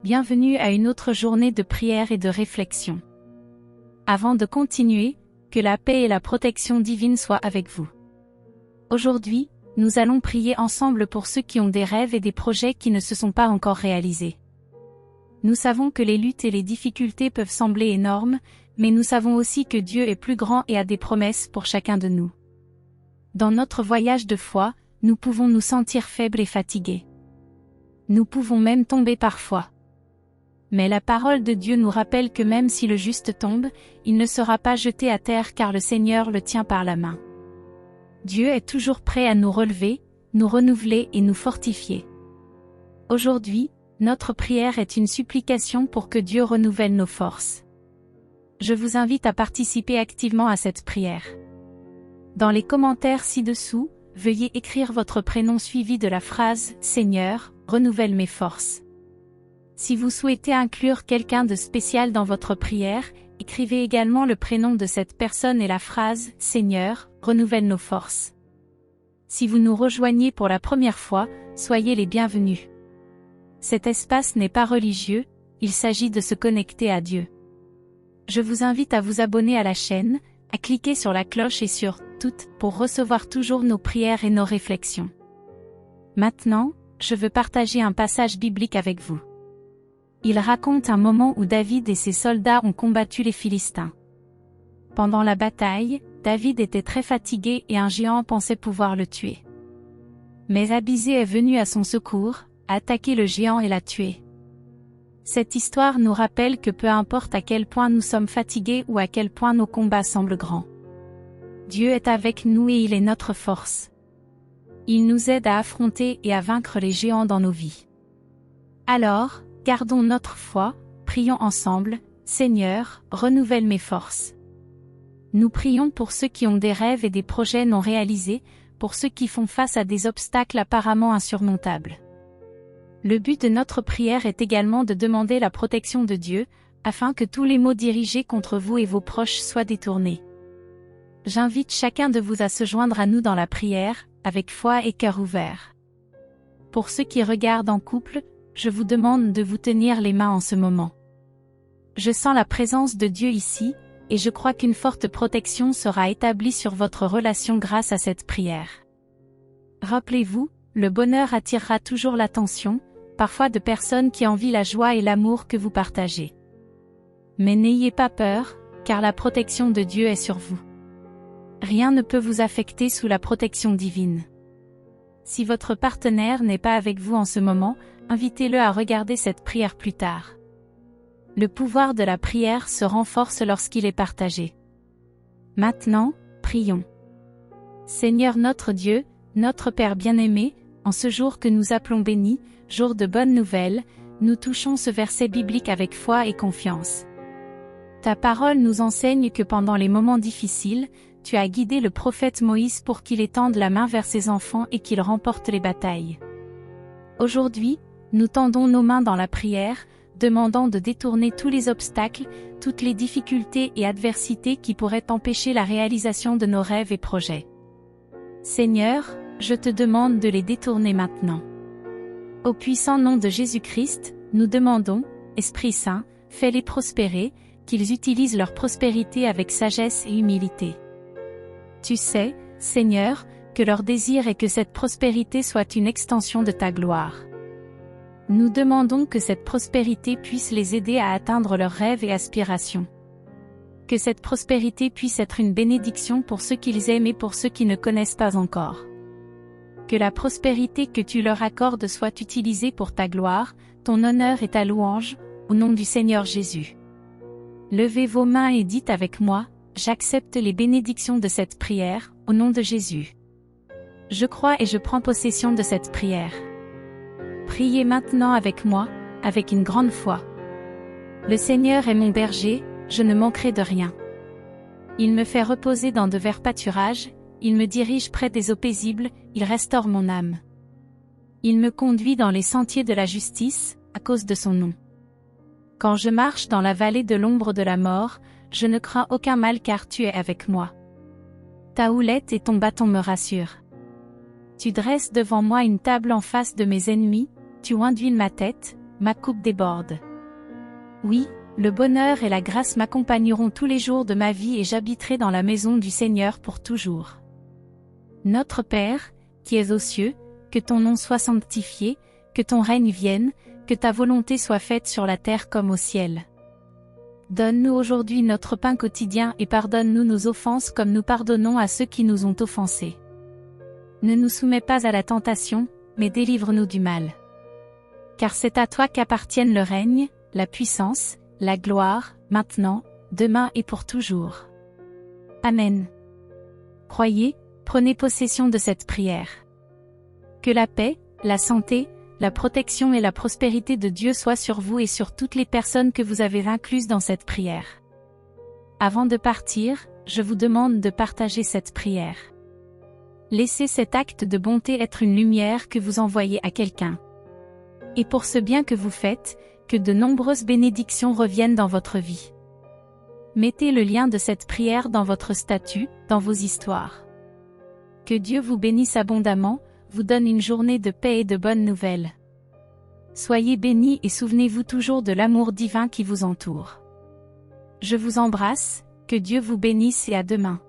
Bienvenue à une autre journée de prière et de réflexion. Avant de continuer, que la paix et la protection divine soient avec vous. Aujourd'hui, nous allons prier ensemble pour ceux qui ont des rêves et des projets qui ne se sont pas encore réalisés. Nous savons que les luttes et les difficultés peuvent sembler énormes, mais nous savons aussi que Dieu est plus grand et a des promesses pour chacun de nous. Dans notre voyage de foi, nous pouvons nous sentir faibles et fatigués. Nous pouvons même tomber parfois. Mais la parole de Dieu nous rappelle que même si le juste tombe, il ne sera pas jeté à terre car le Seigneur le tient par la main. Dieu est toujours prêt à nous relever, nous renouveler et nous fortifier. Aujourd'hui, notre prière est une supplication pour que Dieu renouvelle nos forces. Je vous invite à participer activement à cette prière. Dans les commentaires ci-dessous, veuillez écrire votre prénom suivi de la phrase « Seigneur, renouvelle mes forces ». Si vous souhaitez inclure quelqu'un de spécial dans votre prière, écrivez également le prénom de cette personne et la phrase « Seigneur, renouvelle nos forces ». Si vous nous rejoignez pour la première fois, soyez les bienvenus. Cet espace n'est pas religieux, il s'agit de se connecter à Dieu. Je vous invite à vous abonner à la chaîne, à cliquer sur la cloche et sur « Toutes » pour recevoir toujours nos prières et nos réflexions. Maintenant, je veux partager un passage biblique avec vous. Il raconte un moment où David et ses soldats ont combattu les Philistins. Pendant la bataille, David était très fatigué et un géant pensait pouvoir le tuer. Mais Abisai est venu à son secours, a attaqué le géant et l'a tué. Cette histoire nous rappelle que peu importe à quel point nous sommes fatigués ou à quel point nos combats semblent grands, Dieu est avec nous et il est notre force. Il nous aide à affronter et à vaincre les géants dans nos vies. Alors, gardons notre foi, prions ensemble, Seigneur, renouvelle mes forces. Nous prions pour ceux qui ont des rêves et des projets non réalisés, pour ceux qui font face à des obstacles apparemment insurmontables. Le but de notre prière est également de demander la protection de Dieu, afin que tous les maux dirigés contre vous et vos proches soient détournés. J'invite chacun de vous à se joindre à nous dans la prière, avec foi et cœur ouvert. Pour ceux qui regardent en couple, je vous demande de vous tenir les mains en ce moment. Je sens la présence de Dieu ici, et je crois qu'une forte protection sera établie sur votre relation grâce à cette prière. Rappelez-vous, le bonheur attirera toujours l'attention, parfois de personnes qui envient la joie et l'amour que vous partagez. Mais n'ayez pas peur, car la protection de Dieu est sur vous. Rien ne peut vous affecter sous la protection divine. Si votre partenaire n'est pas avec vous en ce moment, invitez-le à regarder cette prière plus tard. Le pouvoir de la prière se renforce lorsqu'il est partagé. Maintenant, prions. Seigneur notre Dieu, notre Père bien-aimé, en ce jour que nous appelons béni, jour de bonnes nouvelles, nous touchons ce verset biblique avec foi et confiance. Ta parole nous enseigne que pendant les moments difficiles, tu as guidé le prophète Moïse pour qu'il étende la main vers ses enfants et qu'il remporte les batailles. Aujourd'hui, nous tendons nos mains dans la prière, demandant de détourner tous les obstacles, toutes les difficultés et adversités qui pourraient empêcher la réalisation de nos rêves et projets. Seigneur, je te demande de les détourner maintenant. Au puissant nom de Jésus-Christ, nous demandons, Esprit Saint, fais-les prospérer, qu'ils utilisent leur prospérité avec sagesse et humilité. Tu sais, Seigneur, que leur désir est que cette prospérité soit une extension de ta gloire. Nous demandons que cette prospérité puisse les aider à atteindre leurs rêves et aspirations. Que cette prospérité puisse être une bénédiction pour ceux qu'ils aiment et pour ceux qui ne connaissent pas encore. Que la prospérité que tu leur accordes soit utilisée pour ta gloire, ton honneur et ta louange, au nom du Seigneur Jésus. Levez vos mains et dites avec moi, j'accepte les bénédictions de cette prière, au nom de Jésus. Je crois et je prends possession de cette prière. Priez maintenant avec moi, avec une grande foi. Le Seigneur est mon berger, je ne manquerai de rien. Il me fait reposer dans de verts pâturages, il me dirige près des eaux paisibles, il restaure mon âme. Il me conduit dans les sentiers de la justice, à cause de son nom. Quand je marche dans la vallée de l'ombre de la mort, je ne crains aucun mal car tu es avec moi. Ta houlette et ton bâton me rassurent. Tu dresses devant moi une table en face de mes ennemis, tu induis ma tête, ma coupe déborde. Oui, le bonheur et la grâce m'accompagneront tous les jours de ma vie et j'habiterai dans la maison du Seigneur pour toujours. Notre Père, qui es aux cieux, que ton nom soit sanctifié, que ton règne vienne, que ta volonté soit faite sur la terre comme au ciel. Donne-nous aujourd'hui notre pain quotidien et pardonne-nous nos offenses comme nous pardonnons à ceux qui nous ont offensés. Ne nous soumets pas à la tentation, mais délivre-nous du mal. Car c'est à toi qu'appartiennent le règne, la puissance, la gloire, maintenant, demain et pour toujours. Amen. Croyez, prenez possession de cette prière. Que la paix, la santé, la protection et la prospérité de Dieu soient sur vous et sur toutes les personnes que vous avez incluses dans cette prière. Avant de partir, je vous demande de partager cette prière. Laissez cet acte de bonté être une lumière que vous envoyez à quelqu'un. Et pour ce bien que vous faites, que de nombreuses bénédictions reviennent dans votre vie. Mettez le lien de cette prière dans votre statut, dans vos histoires. Que Dieu vous bénisse abondamment, vous donne une journée de paix et de bonnes nouvelles. Soyez bénis et souvenez-vous toujours de l'amour divin qui vous entoure. Je vous embrasse, que Dieu vous bénisse et à demain.